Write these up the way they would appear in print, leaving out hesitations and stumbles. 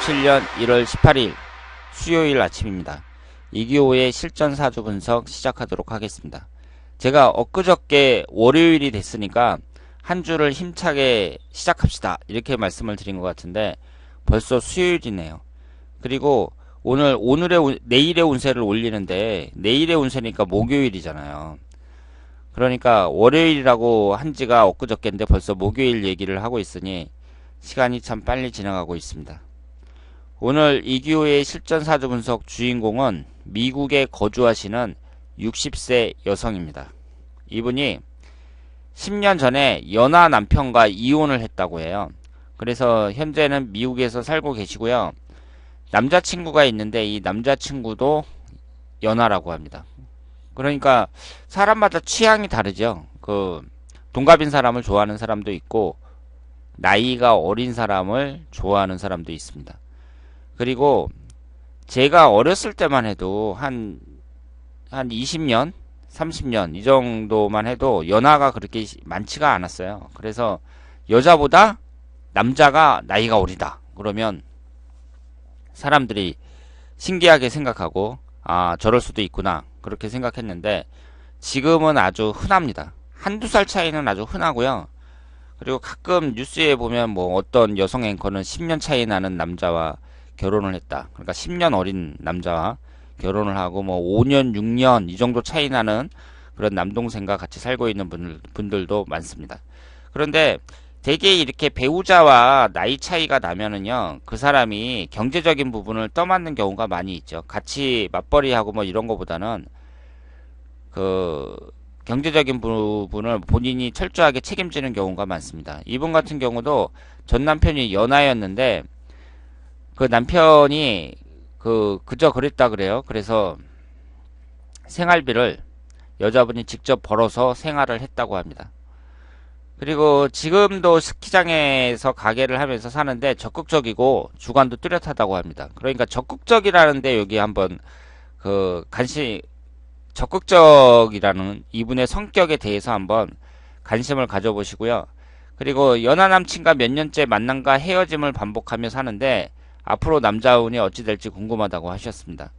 2017년 1월 18일 수요일 아침입니다. 이기호의 실전 4주 분석 시작하도록 하겠습니다. 제가 엊그저께 월요일이 됐으니까 한 주를 힘차게 시작합시다 이렇게 말씀을 드린 것 같은데 벌써 수요일이네요. 그리고 내일의 운세를 올리는데 내일의 운세니까 목요일이잖아요. 그러니까 월요일이라고 한 지가 엊그저께인데 벌써 목요일 얘기를 하고 있으니 시간이 참 빨리 지나가고 있습니다. 오늘 이기호의 실전 4주 분석 주인공은 미국에 거주하시는 60세 여성입니다. 이분이 10년 전에 연하 남편과 이혼을 했다고 해요. 그래서 현재는 미국에서 살고 계시고요. 남자친구가 있는데 이 남자친구도 연하라고 합니다. 그러니까 사람마다 취향이 다르죠. 동갑인 사람을 좋아하는 사람도 있고 나이가 어린 사람을 좋아하는 사람도 있습니다. 그리고 제가 어렸을 때만 해도 한 20년, 30년 이 정도만 해도 연하가 그렇게 많지가 않았어요. 그래서 여자보다 남자가 나이가 어리다 그러면 사람들이 신기하게 생각하고 아 저럴 수도 있구나 그렇게 생각했는데 지금은 아주 흔합니다. 한두 살 차이는 아주 흔하고요. 그리고 가끔 뉴스에 보면 뭐 어떤 여성 앵커는 10년 차이 나는 남자와 결혼을 했다. 그러니까 10년 어린 남자와 결혼을 하고 뭐 5년, 6년 이 정도 차이 나는 그런 남동생과 같이 살고 있는 분들도 많습니다. 그런데 대개 이렇게 배우자와 나이 차이가 나면은요, 그 사람이 경제적인 부분을 떠맡는 경우가 많이 있죠. 같이 맞벌이하고 뭐 이런 거보다는 경제적인 부분을 본인이 철저하게 책임지는 경우가 많습니다. 이분 같은 경우도 전 남편이 연하였는데 그 남편이 그저 그랬다 그래요. 그래서 생활비를 여자분이 직접 벌어서 생활을 했다고 합니다. 그리고 지금도 스키장에서 가게를 하면서 사는데 적극적이고 주관도 뚜렷하다고 합니다. 그러니까 적극적이라는데 여기 한번 적극적이라는 이분의 성격에 대해서 한번 관심을 가져보시고요. 그리고 연하 남친과 몇 년째 만남과 헤어짐을 반복하며 사는데 앞으로 남자운이 어찌 될지 궁금하다고 하셨습니다.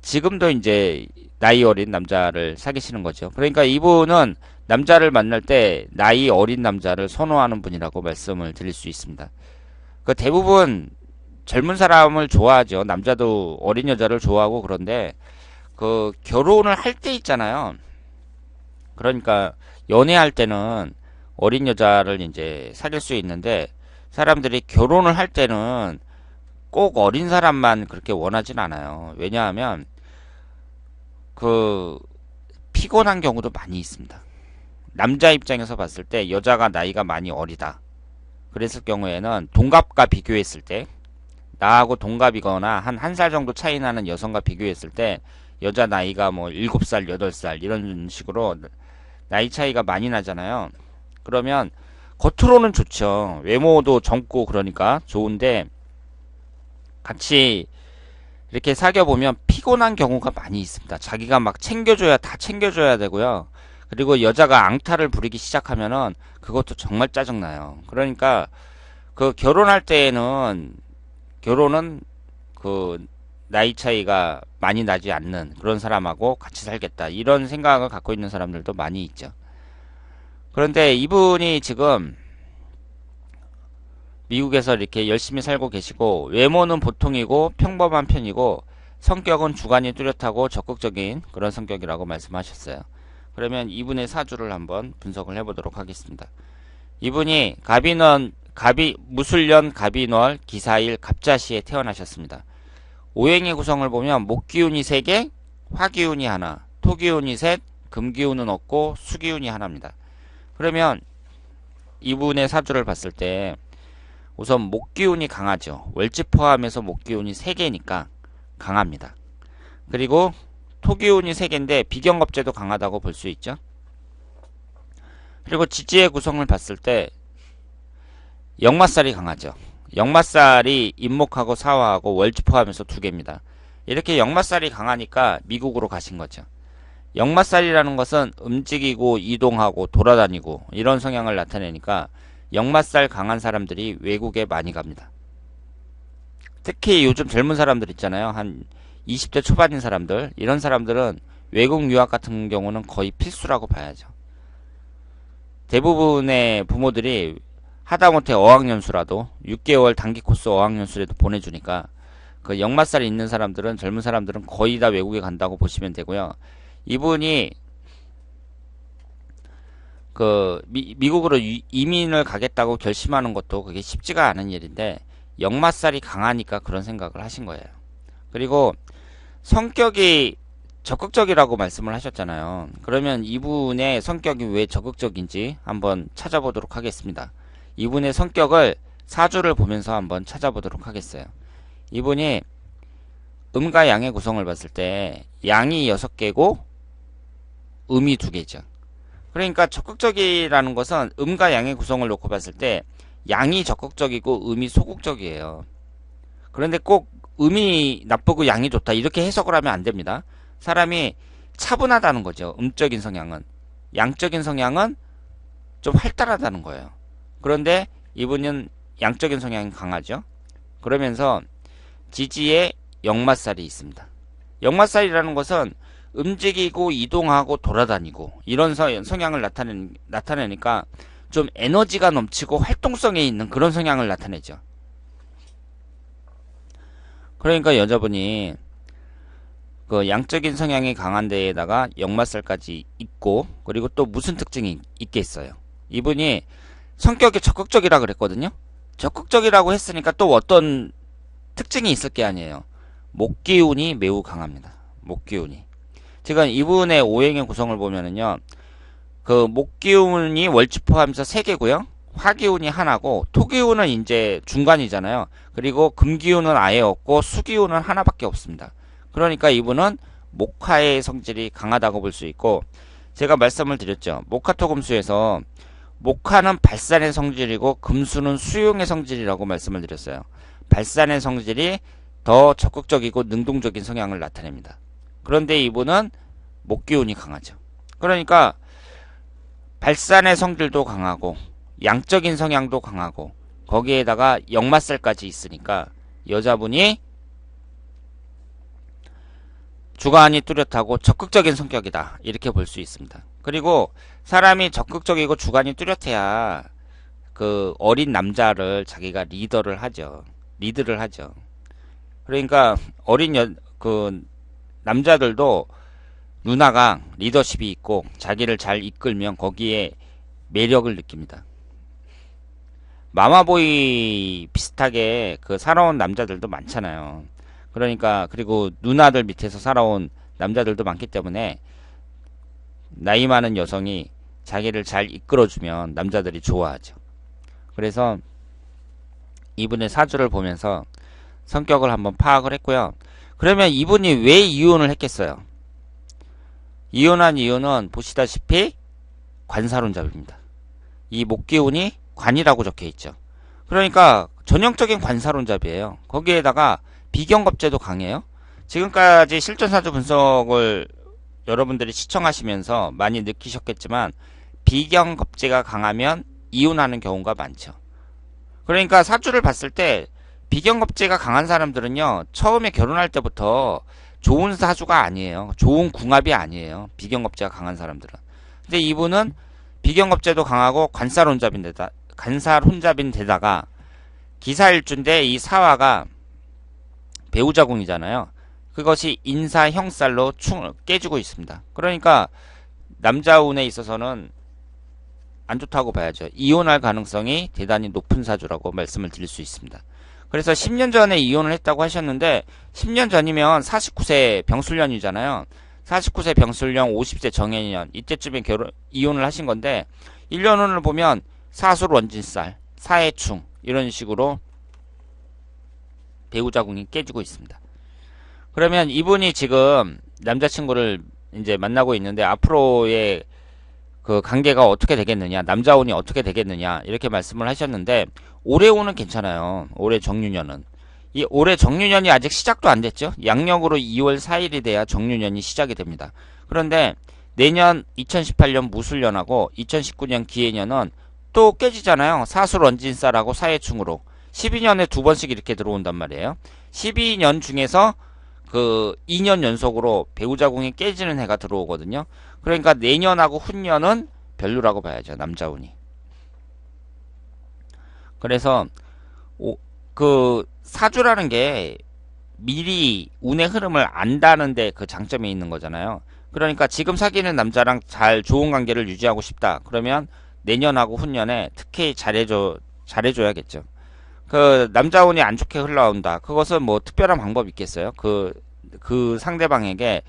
지금도 이제 나이 어린 남자를 사귀시는 거죠. 그러니까 이분은 남자를 만날 때 나이 어린 남자를 선호하는 분이라고 말씀을 드릴 수 있습니다. 대부분 젊은 사람을 좋아하죠. 남자도 어린 여자를 좋아하고 그런데 결혼을 할 때 있잖아요. 그러니까 연애할 때는 어린 여자를 이제 사귈 수 있는데 사람들이 결혼을 할 때는 꼭 어린 사람만 그렇게 원하진 않아요. 왜냐하면 피곤한 경우도 많이 있습니다. 남자 입장에서 봤을 때 여자가 나이가 많이 어리다. 그랬을 경우에는 동갑과 비교했을 때 나하고 동갑이거나 한 살 정도 차이 나는 여성과 비교했을 때 여자 나이가 뭐 7살, 8살 이런 식으로 나이 차이가 많이 나잖아요. 그러면 겉으로는 좋죠. 외모도 젊고 그러니까 좋은데 같이 이렇게 사귀어보면 피곤한 경우가 많이 있습니다. 자기가 막 다 챙겨줘야 되고요. 그리고 여자가 앙탈을 부리기 시작하면은 그것도 정말 짜증나요. 그러니까 결혼할 때에는 결혼은 나이 차이가 많이 나지 않는 그런 사람하고 같이 살겠다. 이런 생각을 갖고 있는 사람들도 많이 있죠. 그런데 이분이 지금 미국에서 이렇게 열심히 살고 계시고 외모는 보통이고 평범한 편이고 성격은 주관이 뚜렷하고 적극적인 그런 성격이라고 말씀하셨어요. 그러면 이분의 사주를 한번 분석을 해보도록 하겠습니다. 이분이 무술년 갑인월 기사일 갑자시에 태어나셨습니다. 오행의 구성을 보면 목기운이 3개, 화기운이 하나, 토기운이 셋, 금기운은 없고 수기운이 하나입니다. 그러면 이분의 사주를 봤을 때 우선 목기운이 강하죠. 월지 포함해서 목기운이 3개니까 강합니다. 그리고 토기운이 3개인데 비경겁제도 강하다고 볼 수 있죠. 그리고 지지의 구성을 봤을 때 역마살이 강하죠. 역마살이 임목하고 사화하고 월지 포함해서 2개입니다. 이렇게 역마살이 강하니까 미국으로 가신 거죠. 역마살이라는 것은 움직이고 이동하고 돌아다니고 이런 성향을 나타내니까 역마살 강한 사람들이 외국에 많이 갑니다. 특히 요즘 젊은 사람들 있잖아요. 한 20대 초반인 사람들, 이런 사람들은 외국 유학 같은 경우는 거의 필수라고 봐야죠. 대부분의 부모들이 하다못해 어학연수라도 6개월 단기 코스 어학연수라도 보내주니까 그 역마살이 있는 사람들은, 젊은 사람들은 거의 다 외국에 간다고 보시면 되고요. 이분이 그 미국으로 이민을 가겠다고 결심하는 것도 그게 쉽지가 않은 일인데 역마살이 강하니까 그런 생각을 하신 거예요. 그리고 성격이 적극적이라고 말씀을 하셨잖아요. 그러면 이분의 성격이 왜 적극적인지 한번 찾아보도록 하겠습니다. 이분의 성격을 사주를 보면서 한번 찾아보도록 하겠어요. 이분이 음과 양의 구성을 봤을 때 양이 6개고 음이 2개죠. 그러니까 적극적이라는 것은 음과 양의 구성을 놓고 봤을 때 양이 적극적이고 음이 소극적이에요. 그런데 꼭 음이 나쁘고 양이 좋다 이렇게 해석을 하면 안 됩니다. 사람이 차분하다는 거죠. 음적인 성향은. 양적인 성향은 좀 활달하다는 거예요. 그런데 이분은 양적인 성향이 강하죠. 그러면서 지지에 역마살이 있습니다. 역마살이라는 것은 움직이고 이동하고 돌아다니고 이런 성향을 나타내니까 좀 에너지가 넘치고 활동성이 있는 그런 성향을 나타내죠. 그러니까 여자분이 그 양적인 성향이 강한 데에다가 역마살까지 있고, 그리고 또 무슨 특징이 있겠어요. 이분이 성격이 적극적이라 그랬거든요. 적극적이라고 했으니까 또 어떤 특징이 있을 게 아니에요. 목기운이 매우 강합니다. 목기운이. 지금 이분의 오행의 구성을 보면은요, 그 목기운이 월지 포함해서 3개고요. 화기운이 하나고, 토기운은 이제 중간이잖아요. 그리고 금기운은 아예 없고, 수기운은 하나밖에 없습니다. 그러니까 이분은 목화의 성질이 강하다고 볼 수 있고, 제가 말씀을 드렸죠. 목화토금수에서 목화는 발산의 성질이고 금수는 수용의 성질이라고 말씀을 드렸어요. 발산의 성질이 더 적극적이고 능동적인 성향을 나타냅니다. 그런데 이분은 목기운이 강하죠. 그러니까 발산의 성질도 강하고 양적인 성향도 강하고 거기에다가 역마살까지 있으니까 여자분이 주관이 뚜렷하고 적극적인 성격이다 이렇게 볼 수 있습니다. 그리고 사람이 적극적이고 주관이 뚜렷해야 그 어린 남자를 자기가 리드를 하죠. 그러니까 그 남자들도 누나가 리더십이 있고 자기를 잘 이끌면 거기에 매력을 느낍니다. 마마보이 비슷하게 그 살아온 남자들도 많잖아요. 그러니까 그리고 누나들 밑에서 살아온 남자들도 많기 때문에 나이 많은 여성이 자기를 잘 이끌어주면 남자들이 좋아하죠. 그래서 이분의 사주를 보면서 성격을 한번 파악을 했고요. 그러면 이분이 왜 이혼을 했겠어요? 이혼한 이유는 보시다시피 관사론잡입니다. 이 목기운이 관이라고 적혀있죠. 그러니까 전형적인 관사론잡이에요. 거기에다가 비경겁제도 강해요. 지금까지 실전사주 분석을 여러분들이 시청하시면서 많이 느끼셨겠지만 비경겁제가 강하면 이혼하는 경우가 많죠. 그러니까 사주를 봤을 때 비경겁제가 강한 사람들은요, 처음에 결혼할 때부터 좋은 사주가 아니에요. 좋은 궁합이 아니에요. 비경겁제가 강한 사람들은. 근데 이분은 비경겁제도 강하고 관살혼잡인데다가 기사일주인데 이 사화가 배우자궁이잖아요. 그것이 인사형살로 깨지고 있습니다. 그러니까 남자운에 있어서는 안 좋다고 봐야죠. 이혼할 가능성이 대단히 높은 사주라고 말씀을 드릴 수 있습니다. 그래서 10년 전에 이혼을 했다고 하셨는데 10년 전이면 49세 병술년이잖아요. 49세 병술년, 50세 정해년 이때쯤에 이혼을 하신 건데 1년운을 보면 사술 원진살, 사해충 이런 식으로 배우자궁이 깨지고 있습니다. 그러면 이분이 지금 남자친구를 이제 만나고 있는데 앞으로의 그 관계가 어떻게 되겠느냐, 남자운이 어떻게 되겠느냐 이렇게 말씀을 하셨는데 올해운은 괜찮아요. 올해 정유년은. 이 올해 정유년이 아직 시작도 안 됐죠. 양력으로 2월 4일이 돼야 정유년이 시작이 됩니다. 그런데 내년 2018년 무술년하고 2019년 기해년은 또 깨지잖아요. 사술 원진살하고 사해충으로 12년에 2번씩 이렇게 들어온단 말이에요. 12년 중에서 그 2년 연속으로 배우자 궁이 깨지는 해가 들어오거든요. 그러니까 내년하고 후년은 별로라고 봐야죠. 남자 운이. 그래서 그 사주라는 게 미리 운의 흐름을 안다는데 그 장점이 있는 거잖아요. 그러니까 지금 사귀는 남자랑 잘 좋은 관계를 유지하고 싶다. 그러면 내년하고 후년에 특히 잘해줘야겠죠. 그 남자 운이 안 좋게 흘러온다. 그것은 뭐 특별한 방법이 있겠어요? 그 상대방에게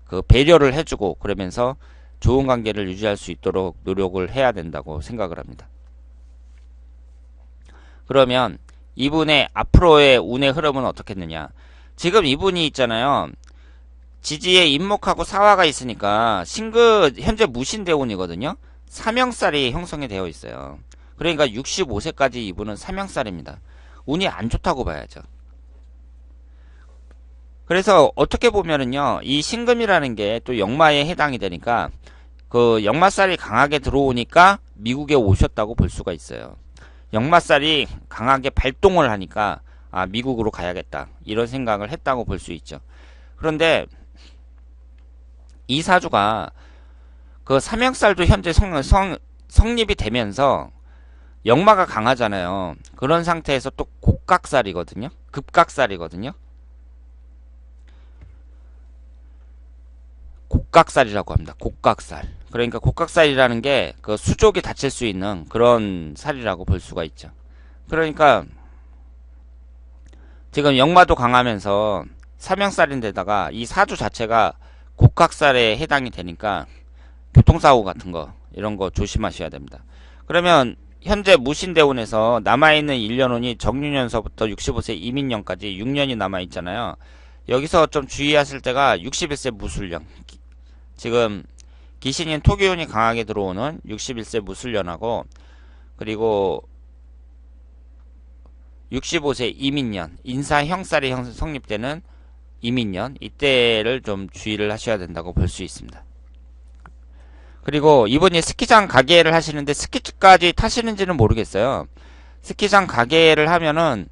그 배려를 해주고 그러면서 좋은 관계를 유지할 수 있도록 노력을 해야 된다고 생각을 합니다. 그러면 이분의 앞으로의 운의 흐름은 어떻겠느냐? 지금 이분이 있잖아요. 지지에 임목하고 사화가 있으니까 현재 무신대운이거든요. 사명살이 형성이 되어 있어요. 그러니까 65세까지 이분은 사명살입니다. 운이 안 좋다고 봐야죠. 그래서 어떻게 보면은요, 이 신금이라는 게 또 역마에 해당이 되니까 그 역마살이 강하게 들어오니까 미국에 오셨다고 볼 수가 있어요. 역마살이 강하게 발동을 하니까 미국으로 가야겠다 이런 생각을 했다고 볼 수 있죠. 그런데 이 사주가 그 사명살도 현재 성립이 되면서 역마가 강하잖아요. 그런 상태에서 또 곡각살이거든요. 급각살이거든요. 곡각살이라고 합니다. 곡각살. 그러니까 곡각살이라는 게 그 수족이 다칠 수 있는 그런 살이라고 볼 수가 있죠. 그러니까 지금 역마도 강하면서 사명살인데다가 이 사주 자체가 곡각살에 해당이 되니까 교통사고 같은 거 이런 거 조심하셔야 됩니다. 그러면 현재 무신대운에서 남아있는 1년운이 정유년서부터 65세 이민년까지 6년이 남아있잖아요. 여기서 좀 주의하실 때가 61세 무술년. 지금 기신인 토기운이 강하게 들어오는 61세 무술년하고 그리고 65세 이민년, 인사형살이 성립되는 이민년, 이때를 좀 주의를 하셔야 된다고 볼 수 있습니다. 그리고 이분이 스키장 가게를 하시는데 스키까지 타시는지는 모르겠어요. 스키장 가게를 하면은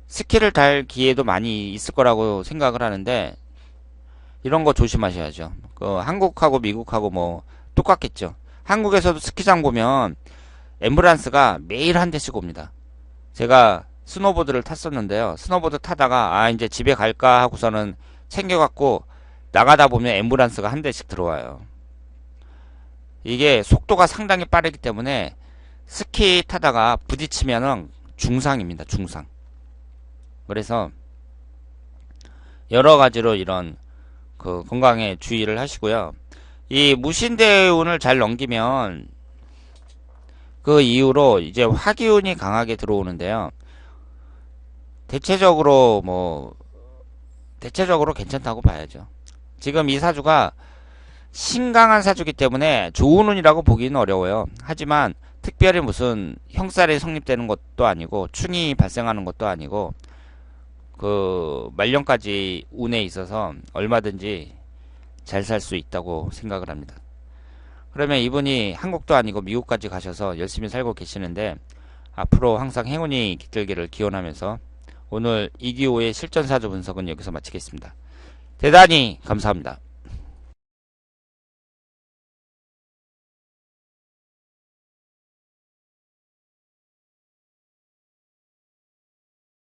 스키를 탈 기회도 많이 있을 거라고 생각을 하는데 이런 거 조심하셔야죠. 한국하고 미국하고 뭐 똑같겠죠. 한국에서도 스키장 보면 앰뷸런스가 매일 한 대씩 옵니다. 제가 스노보드를 탔었는데요. 스노보드 타다가 이제 집에 갈까 하고서는 챙겨갖고 나가다 보면 앰뷸런스가 한 대씩 들어와요. 이게 속도가 상당히 빠르기 때문에 스키 타다가 부딪히면은 중상입니다. 중상. 그래서 여러 가지로 이런 그 건강에 주의를 하시고요. 이 무신대운을 잘 넘기면 그 이후로 이제 화기운이 강하게 들어오는데요. 대체적으로 괜찮다고 봐야죠. 지금 이 사주가 신강한 사주기 때문에 좋은 운이라고 보기는 어려워요. 하지만 특별히 무슨 형살이 성립되는 것도 아니고 충이 발생하는 것도 아니고 그 말년까지 운에 있어서 얼마든지 잘 살 수 있다고 생각을 합니다. 그러면 이분이 한국도 아니고 미국까지 가셔서 열심히 살고 계시는데 앞으로 항상 행운이 깃들기를 기원하면서 오늘 이기호의 실전사주 분석은 여기서 마치겠습니다. 대단히 감사합니다.